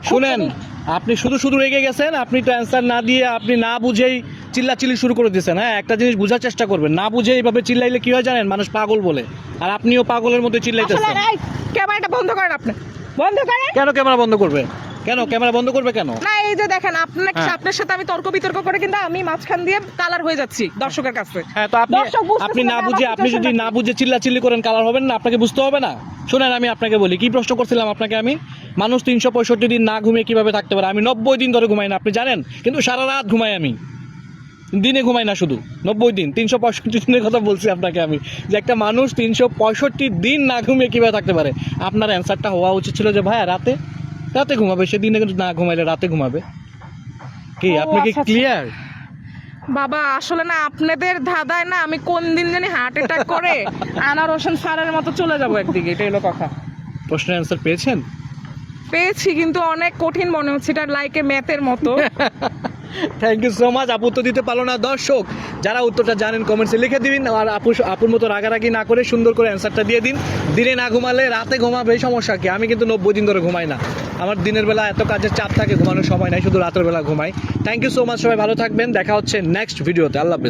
শুনেন, আপনি শুধু শুধু রেগে গেছেন, আপনি তো অ্যান্সার না দিয়ে আপনি না বুঝেই চিল্লাচিল্লি শুরু করে দিয়েছেন। হ্যাঁ, একটা জিনিস বোঝার চেষ্টা করবেন, না বুঝে এইভাবে চিল্লাইলে কি হয় জানেন, মানুষ পাগল বলে। আর আপনিও পাগলের মধ্যে চিল্লাইতেছেন। আসলে এই ক্যামেরাটা বন্ধ করেন আপনি, বন্ধ করেন। কেন ক্যামেরা বন্ধ করবে? কেন ক্যামেরা বন্ধ করবে কেন? না এই যে দেখেন হ্যাঁ। আপনার সাথে আমি তর্ক বিতর্ক করে কিন্তু আমি মাঝখান দিয়ে কালার হয়ে যাচ্ছি দর্শকের কাছে। হ্যাঁ, তো দর্শক বুঝতেছে আপনি না না আমার বুঝে, আপনি situation যদি টা না কি। বুঝে চিল্লাচিল্লি করেন, কালার হবেন না? আপনাকে বুঝতে হবে না? শুনেন, আমি আপনাকে বলি, কি প্রশ্ন করছিলাম আপনাকে আমি? মানুষ 365 দিন না ঘুমিয়ে কিভাবে থাকতে পারে? আমি 90 দিন ধরে ঘুমাই না, আপনি জানেন? কিন্তু সারা রাত ঘুমাই আমি, দিনে ঘুমাই না শুধু। 90 দিন, 365 দিনের কথা বলছি আপনাকে আমি, যে একটা মানুষ 365 দিন না ঘুমিয়ে কীভাবে থাকতে পারে। আপনার অ্যান্সারটা হওয়া উচিত ছিল যে ভাইয়া রাতে রাতে ঘুমাবে, সে দিনে কিন্তু না ঘুমাইলে রাতে ঘুমাবে। কি ও, আপনি কি আচ্ছা, আচ্ছা। ক্লিয়ার? বাবা আসলে না আপনাদের ধাঁধায় না আমি কোন দিন জানি হার্ট অ্যাটাক করে আনার হোসেন স্যারের মতো চলে যাবো একদিকে, এটা হলো কথা। প্রশ্নের অ্যান্সার পেয়েছেন? পেয়েছি কিন্তু অনেক কঠিন মনে হচ্ছে, এটা লাইকে ম্যাথের মতো। Thank you so much. আপু তো দিতে পারলো না। দর্শক যারা উত্তরটা জানেন কমেন্টসে লিখে দিন, আর আপুর মতো রাগারাগি না করে সুন্দর করে অ্যান্সারটা দিয়ে দিন। দিনে না ঘুমালে রাতে ঘুমাবে, এই সমস্যা কি? আমি কিন্তু 90 দিন ধরে ঘুমাই না। আমার দিনের বেলা এত কাজের চাপ থাকে, ঘুমানোর সময় নাই, শুধু রাতের বেলা ঘুমাই। থ্যাংক ইউ সো মাচ, সবাই ভালো থাকবেন, দেখা হচ্ছে নেক্সট ভিডিওতে। আল্লাহ হাফেজ।